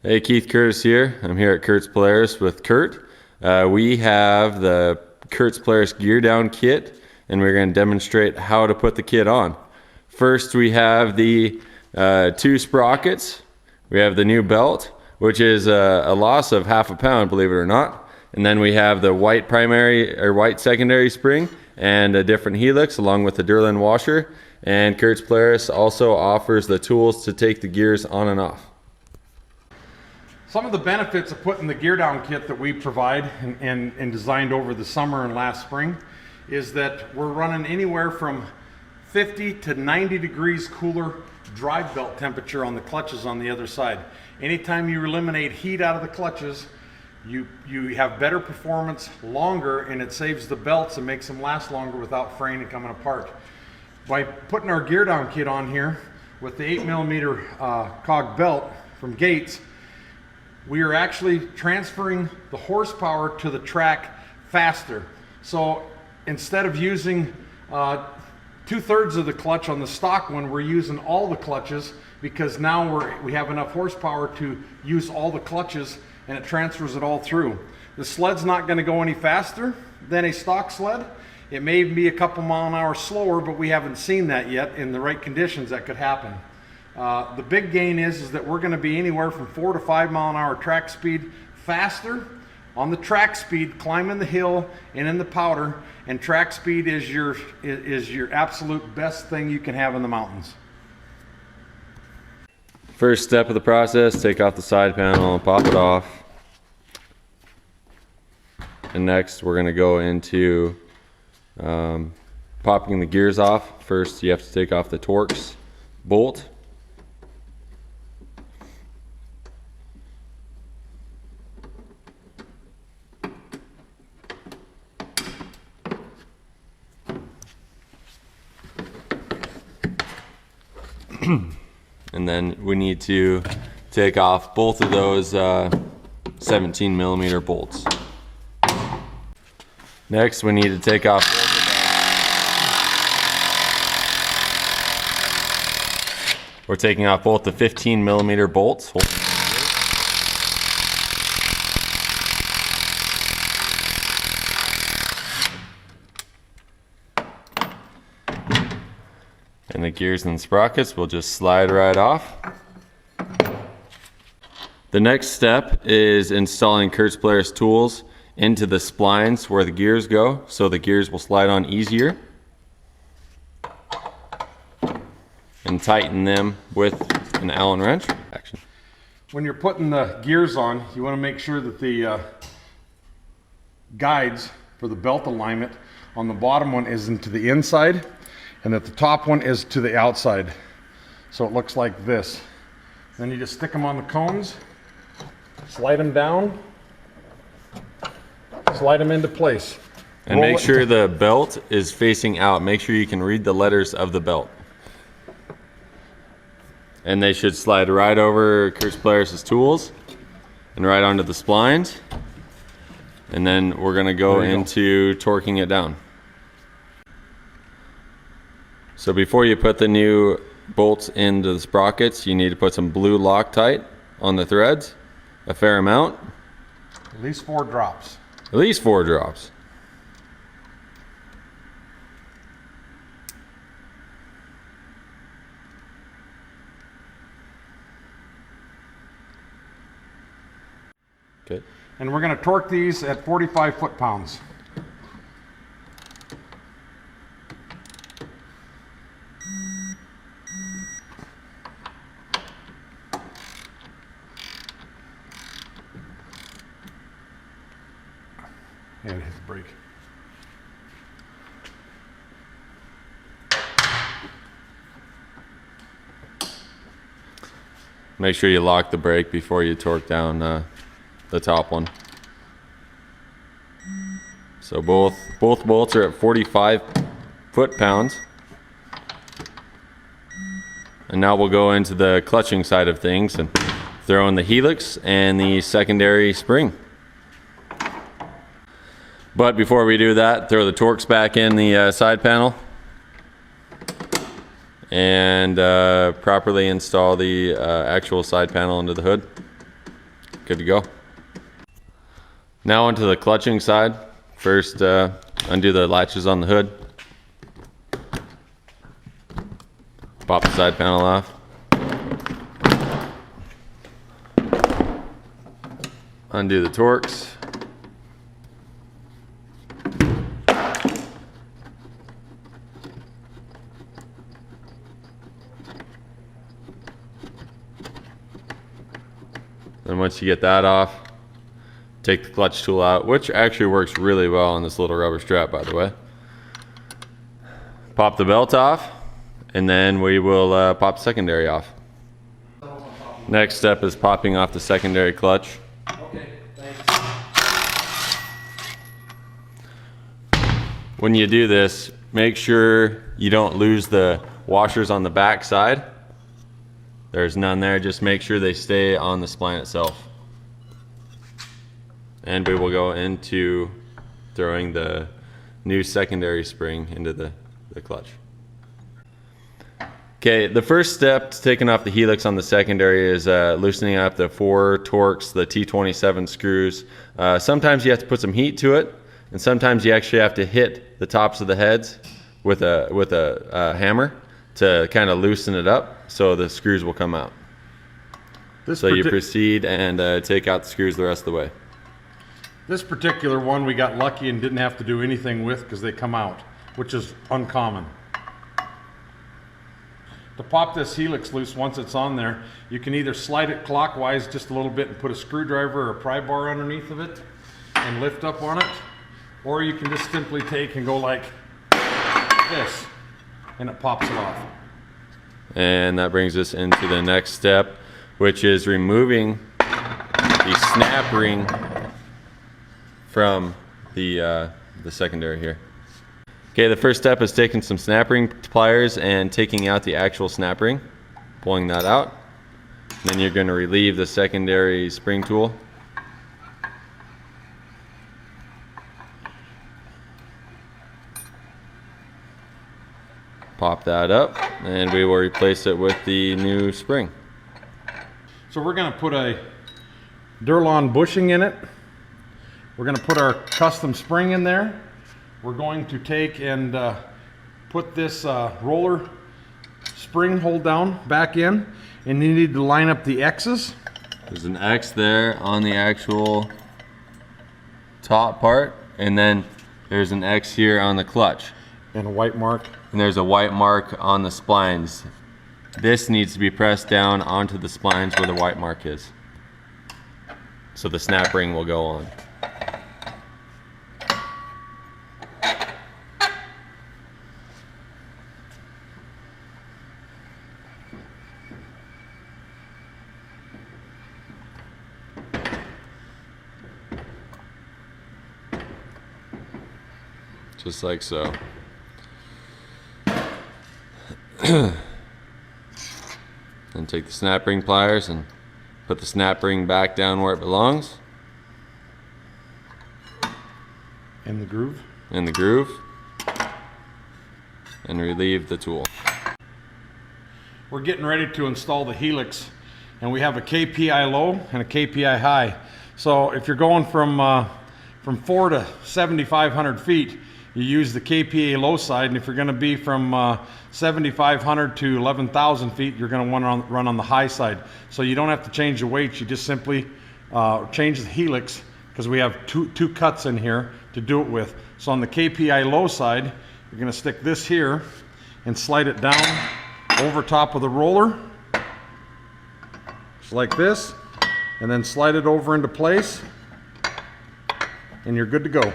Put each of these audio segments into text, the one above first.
Hey, Keith Curtis here. I'm here at Kurt's Polaris with Kurt. We have the Kurt's Polaris gear down kit, and we're going to demonstrate how to put the kit on. First, we have the two sprockets. We have the new belt, which is a loss of ½ pound, believe it or not. And then we have the white primary or white secondary spring and a different helix along with the Durlin washer. And Kurt's Polaris also offers the tools to take the gears on and off. Some of the benefits of putting the gear down kit that we provide and designed over the summer and last spring is that we're running anywhere from 50 to 90 degrees cooler drive belt temperature on the clutches on the other side. Anytime you eliminate heat out of the clutches, you have better performance longer, and it saves the belts and makes them last longer without fraying and coming apart. By putting our gear down kit on here with the 8mm cog belt from Gates, we are actually transferring the horsepower to the track faster. So instead of using 2/3 of the clutch on the stock one, we're using all the clutches, because now we have enough horsepower to use all the clutches, and it transfers it all through. The sled's not going to go any faster than a stock sled. It may be a couple mile/an-hour slower, but we haven't seen that yet. In the right conditions, that could happen. The big gain is that we're going to be anywhere from 4 to 5 mile/an-hour track speed faster on the track speed, climbing the hill and in the powder. And track speed is your absolute best thing you can have in the mountains. First step of the process, take off the side panel and pop it off. And next we're going to go into popping the gears off. First you have to take off the Torx bolt. And then we need to take off both of those 17mm bolts. Next, we need to take off we're taking off both the 15mm bolts. And the gears and sprockets will just slide right off. The next step is installing Kurt's Polaris tools into the splines where the gears go, so the gears will slide on easier. And tighten them with an Allen wrench. Action. When you're putting the gears on, you want to make sure that the guides for the belt alignment on the bottom one is into the inside, and that the top one is to the outside. So it looks like this. Then you just stick them on the cones, slide them down, slide them into place. And make sure the belt is facing out. Make sure you can read the letters of the belt. And they should slide right over Kurt's Polaris' tools and right onto the splines. And then we're gonna go into torquing it down. So before you put the new bolts into the sprockets, you need to put some blue Loctite on the threads, a fair amount. At least 4 drops. At least 4 drops. Okay. And we're going to torque these at 45 foot-pounds. And it hits the brake. Make sure you lock the brake before you torque down the top one. So both bolts are at 45 foot-pounds. And now we'll go into the clutching side of things and throw in the helix and the secondary spring. But before we do that, throw the Torx back in the side panel and properly install the actual side panel into the hood. good to go. Now onto the clutching side. First, undo the latches on the hood. Pop the side panel off. Undo the Torx. Then once you get that off, take the clutch tool out, which actually works really well on this little rubber strap, by the way. Pop the belt off, and then we will pop the secondary off. Next step is popping off the secondary clutch. Okay, thanks. When you do this, make sure you don't lose the washers on the back side. There's none there, just make sure they stay on the spline itself. And we will go into throwing the new secondary spring into the clutch. Okay, the first step to taking off the helix on the secondary is loosening up the 4 Torx, the T27 screws. Sometimes you have to put some heat to it, and sometimes you actually have to hit the tops of the heads with a hammer to kind of loosen it up so the screws will come out. So you proceed and take out the screws the rest of the way. This particular one we got lucky and didn't have to do anything with because they come out, which is uncommon. To pop this helix loose once it's on there, you can either slide it clockwise just a little bit and put a screwdriver or a pry bar underneath of it and lift up on it, or you can just simply take and go like this and it pops it off. And that brings us into the next step, which is removing the snap ring from the secondary here. Okay, the first step is taking some snap ring pliers and taking out the actual snap ring, pulling that out. And then you're going to relieve the secondary spring tool. Pop that up, and we will replace it with the new spring. So we're going to put a Durlon bushing in it. We're going to put our custom spring in there. We're going to take and put this roller spring hold down back in, and you need to line up the X's. There's an X there on the actual top part, and then there's an X here on the clutch. And a white mark. And there's a white mark on the splines. This needs to be pressed down onto the splines where the white mark is, so the snap ring will go on. Just like so. And take the snap ring pliers and put the snap ring back down where it belongs. In the groove. In the groove. And relieve the tool. We're getting ready to install the helix, and we have a KPI low and a KPI high. So if you're going from 4 to 7,500 feet, you use the KPA low side, and if you're going to be from 7,500 to 11,000 feet, you're going to want to run on the high side. So you don't have to change the weights, you just simply change the helix, because we have two cuts in here to do it with. So on the KPI low side, you're going to stick this here and slide it down over top of the roller, just like this, and then slide it over into place, and you're good to go.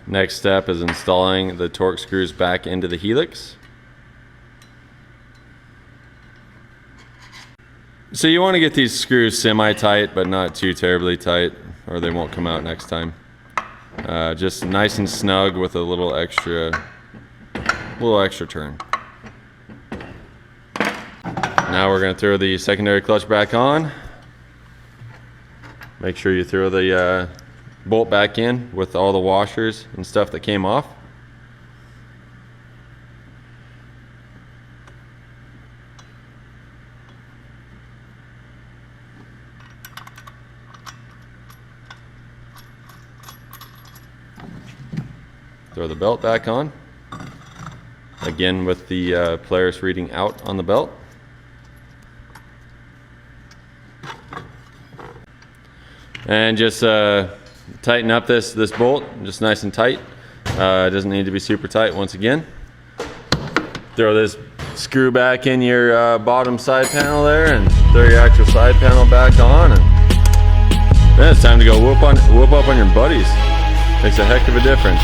Next step is installing the Torx screws back into the helix. So you want to get these screws semi-tight, but not too terribly tight, or they won't come out next time. Just nice and snug with a little extra turn. Now we're going to throw the secondary clutch back on. Make sure you throw the bolt back in with all the washers and stuff that came off. Throw the belt back on. Again with the Polaris reading out on the belt. And just tighten up this bolt, just nice and tight. It doesn't need to be super tight once again. Throw this screw back in your bottom side panel there and throw your actual side panel back on. And then it's time to go whoop up on your buddies. Makes a heck of a difference.